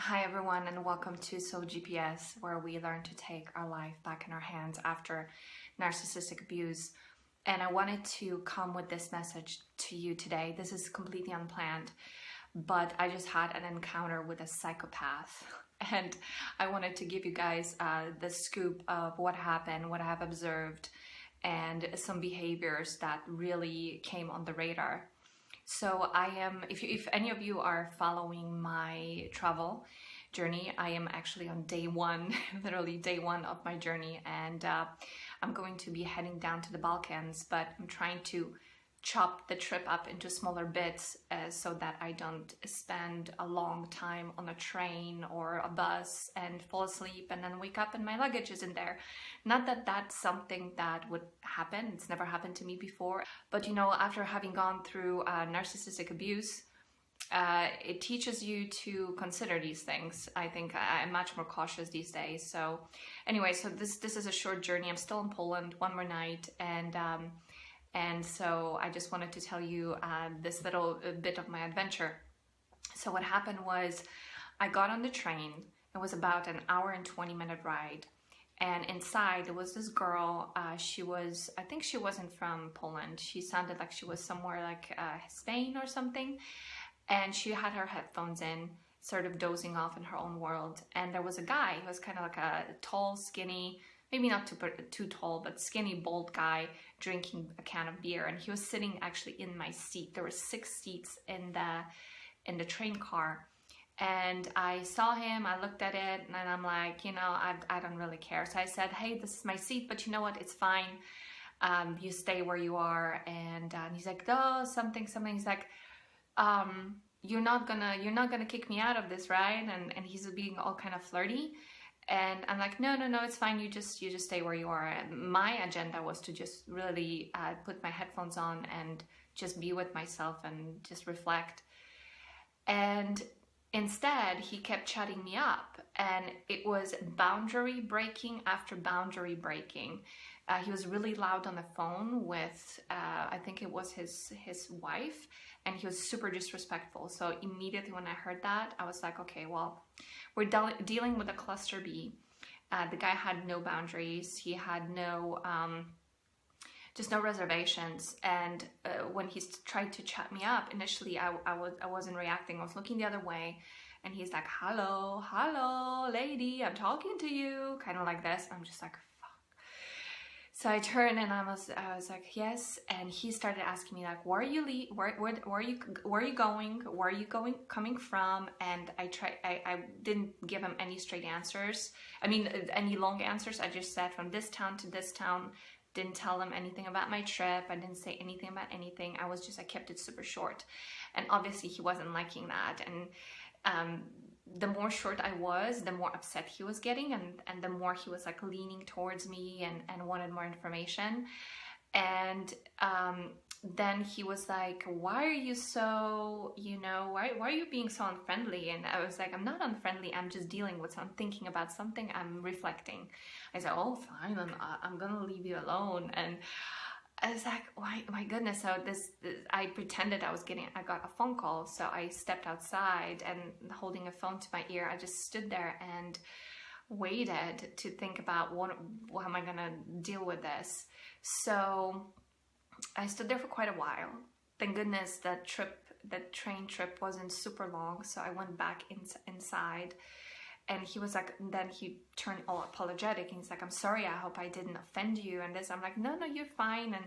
Hi everyone, and welcome to Soul GPS, where we learn to take our life back in our hands after narcissistic abuse. And I wanted to come with this message to you today. This is completely unplanned, but I just had an encounter with a psychopath. And I wanted to give you guys the scoop of what happened, what I have observed, and some behaviors that really came on the radar. So I am, if any of you are following my travel journey, I am actually on day one, literally day one of my journey, and I'm going to be heading down to the Balkans, but I'm trying to chop the trip up into smaller bits so that I don't spend a long time on a train or a bus and fall asleep and then wake up and my luggage isn't there. Not that that's something that would happen. It's never happened to me before. But you know, after having gone through narcissistic abuse, it teaches you to consider these things. I think I'm much more cautious these days. So anyway, so this is a short journey. I'm still in Poland, one more night, and so I just wanted to tell you this little bit of my adventure. So what happened was I got on the train. It was about an hour and 20-minute ride. And inside there was this girl. I think she wasn't from Poland. She sounded like she was somewhere like Spain or something. And she had her headphones in, sort of dozing off in her own world. And there was a guy who was kind of like a tall, skinny, maybe not too tall, but skinny, bold guy drinking a can of beer. And he was sitting actually in my seat. There were 6 seats in the train car. And I saw him, I looked at it, and I'm like, you know, I don't really care. So I said, hey, this is my seat, but you know what, it's fine. You stay where you are. And he's like, oh, something. He's like, you're not gonna kick me out of this, right? And he's being all kind of flirty. And I'm like, no, it's fine. You just stay where you are. And my agenda was to just really put my headphones on and just be with myself and just reflect. And instead, he kept shutting me up, and it was boundary breaking after boundary breaking. He was really loud on the phone with, I think it was his wife, and he was super disrespectful. So immediately when I heard that, I was like, okay, well, we're dealing with a cluster B. The guy had no boundaries. He had just no reservations. And when he tried to chat me up, initially I wasn't reacting. I was looking the other way. And he's like, hello, lady, I'm talking to you. Kind of like this. I'm just like, so I turned and I was like, yes. And he started asking me like, where are you going? Where are you coming from? And I didn't give him any straight answers. I mean, any long answers. I just said from this town to this town. Didn't tell him anything about my trip. I didn't say anything about anything. I kept it super short. And obviously he wasn't liking that. And the more short I was, the more upset he was getting, and the more he was like leaning towards me and wanted more information. And then he was like, why are you so, why are you being so unfriendly? And I was like, I'm not unfriendly, I'm just dealing with I'm thinking about something, I'm reflecting. I said, oh fine, I'm gonna leave you alone. And I was like, why, my goodness. So I pretended I got a phone call. So I stepped outside and holding a phone to my ear, I just stood there and waited to think about how am I gonna deal with this. So I stood there for quite a while. Thank goodness the train trip wasn't super long. So I went back inside. And he was like, then he turned all apologetic. And he's like, I'm sorry, I hope I didn't offend you. And this, I'm like, no, you're fine. And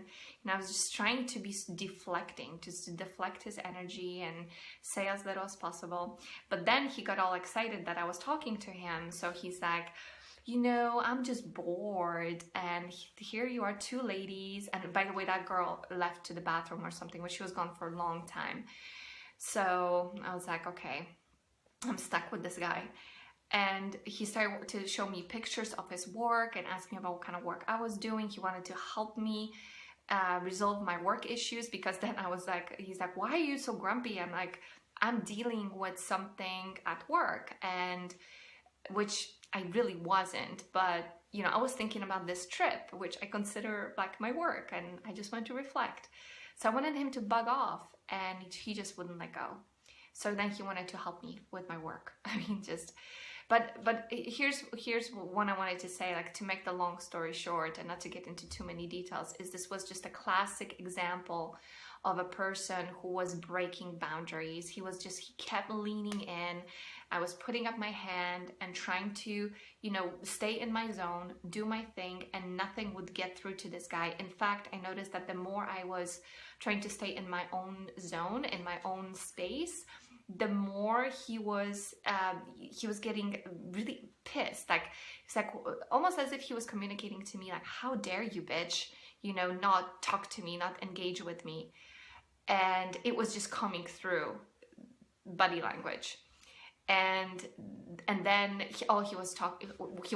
I was just trying to be deflecting, just to deflect his energy and say as little as possible. But then he got all excited that I was talking to him. So he's like, I'm just bored. And here you are, 2 ladies. And by the way, that girl left to the bathroom or something, but she was gone for a long time. So I was like, okay, I'm stuck with this guy. And he started to show me pictures of his work and ask me about what kind of work I was doing. He wanted to help me resolve my work issues, because then I was like, he's like, why are you so grumpy? I'm like, I'm dealing with something at work, and which I really wasn't. But, I was thinking about this trip, which I consider like my work, and I just wanted to reflect. So I wanted him to bug off, and he just wouldn't let go. So then he wanted to help me with my work. I mean, but here's what I wanted to say, like, to make the long story short and not to get into too many details, is this was just a classic example of a person who was breaking boundaries. He kept leaning in. I was putting up my hand and trying to, stay in my zone, do my thing, and nothing would get through to this guy. In fact, I noticed that the more I was trying to stay in my own zone, in my own space, the more he was getting really pissed. Like, it's like almost as if he was communicating to me, like, how dare you, bitch, not talk to me, not engage with me. And it was just coming through body language. And then he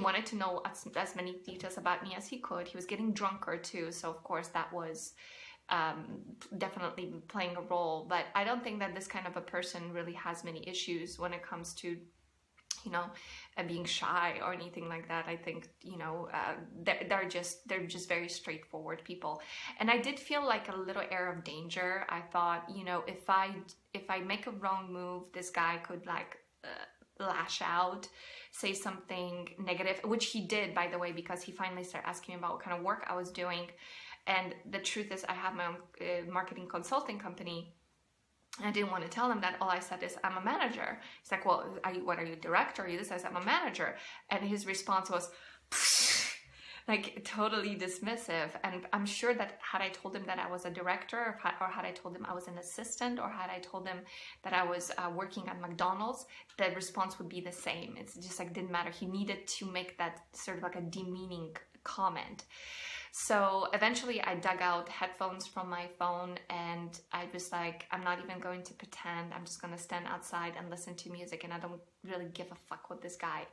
wanted to know as many details about me as he could. He was getting drunker too, so of course that was definitely playing a role. But I don't think that this kind of a person really has many issues when it comes to being shy or anything like that. I think they're just very straightforward people. And I did feel like a little air of danger. I thought, if I make a wrong move, this guy could lash out, say something negative, which he did, by the way, because he finally started asking me about what kind of work I was doing. And the truth is, I have my own marketing consulting company. I didn't want to tell him that. All I said is, I'm a manager. He's like, well, what are you, director? Are you this? I said, I'm a manager. And his response was, like, totally dismissive. And I'm sure that had I told him that I was a director, or had I told him I was an assistant, or had I told him that I was working at McDonald's, the response would be the same. It's just like, didn't matter. He needed to make that sort of like a demeaning comment. So eventually I dug out headphones from my phone, and I was like, I'm not even going to pretend. I'm just going to stand outside and listen to music, and I don't really give a fuck what this guy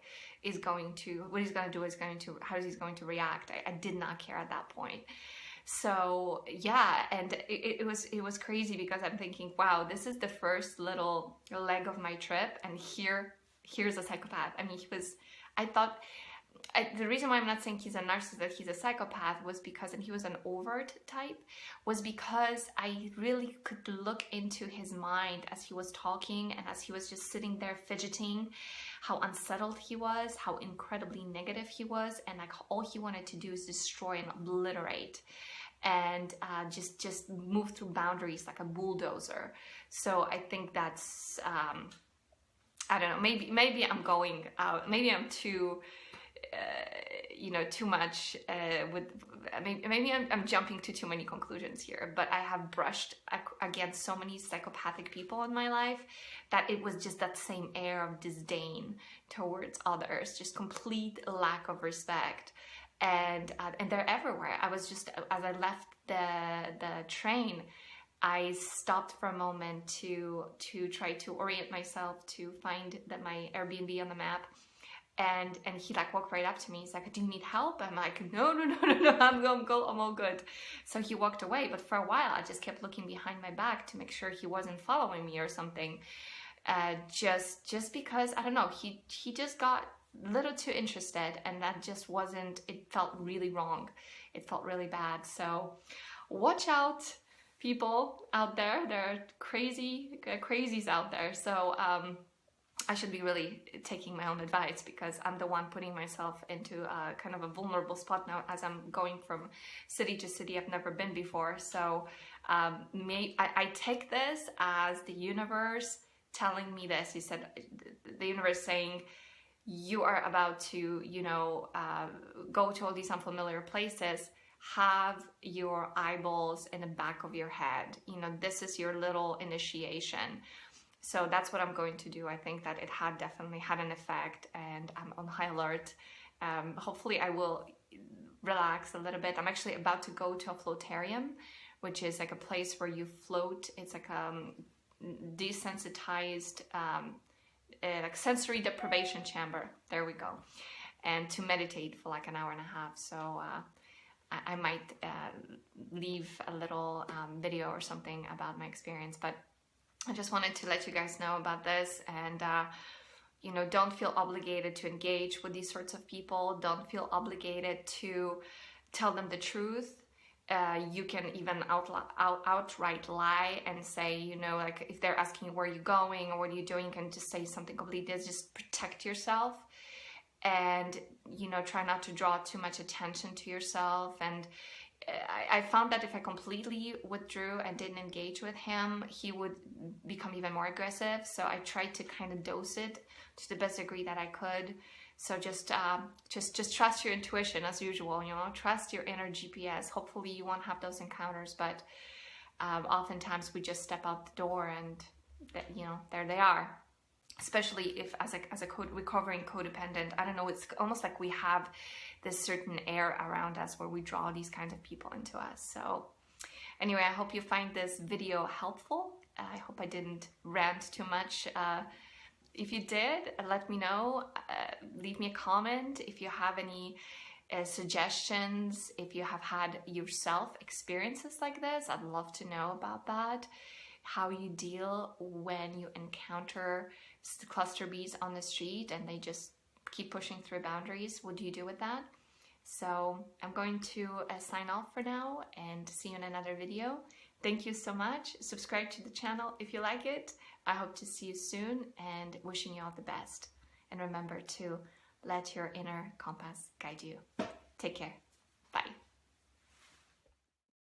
is going to, what he's going to do, how he's going to react. I did not care at that point. So yeah, and it was crazy, because I'm thinking, wow, this is the first little leg of my trip, and here's a psychopath. I mean, the reason why I'm not saying he's a narcissist, that he's a psychopath, was because, and he was an overt type, was because I really could look into his mind as he was talking, and as he was just sitting there fidgeting, how unsettled he was, how incredibly negative he was, and like all he wanted to do is destroy and obliterate, and just move through boundaries like a bulldozer. So I think that's, I don't know, maybe I'm going out, maybe I'm too too much maybe I'm jumping to too many conclusions here, but I have brushed against so many psychopathic people in my life that it was just that same air of disdain towards others, just complete lack of respect, and they're everywhere. I was just, as I left the train, I stopped for a moment to try to orient myself, to find my Airbnb on the map. And he like walked right up to me. He's like, do you need help? I'm like, no, I'm all good. So he walked away. But for a while, I just kept looking behind my back to make sure he wasn't following me or something. Just because, I don't know, he just got a little too interested, and that just wasn't, it felt really wrong. It felt really bad. So watch out, people out there. There are crazies out there. So, I should be really taking my own advice, because I'm the one putting myself into a kind of a vulnerable spot now as I'm going from city to city I've never been before. So I take this as the universe telling me this. He said, the universe saying, you are about to, go to all these unfamiliar places. Have your eyeballs in the back of your head. This is your little initiation. So that's what I'm going to do. I think that it had definitely had an effect, and I'm on high alert. Hopefully I will relax a little bit. I'm actually about to go to a floatarium, which is like a place where you float. It's like desensitized, like sensory deprivation chamber. There we go. And to meditate for like an hour and a half. So I might leave a little video or something about my experience, but I just wanted to let you guys know about this, and don't feel obligated to engage with these sorts of people. Don't feel obligated to tell them the truth. You can even outright lie and say, you know, like if they're asking where you're going or what are you doing, you can just say something completely, just protect yourself. And, you know, try not to draw too much attention to yourself. And I found that if I completely withdrew and didn't engage with him, he would become even more aggressive. So I tried to kind of dose it to the best degree that I could. So just trust your intuition as usual, you know, trust your inner GPS. Hopefully you won't have those encounters, but oftentimes we just step out the door and, you know, there they are. Especially if as a recovering codependent, I don't know, it's almost like we have this certain air around us where we draw these kinds of people into us. So anyway, I hope you find this video helpful. I hope I didn't rant too much. If you did, let me know. Leave me a comment if you have any suggestions. If you have had yourself experiences like this, I'd love to know about that. How you deal when you encounter cluster bees on the street and they just keep pushing through boundaries. What do you do with that? So I'm going to sign off for now and see you in another video. Thank you so much. Subscribe to the channel if you like it. I hope to see you soon and wishing you all the best. And remember to let your inner compass guide you. Take care. Bye.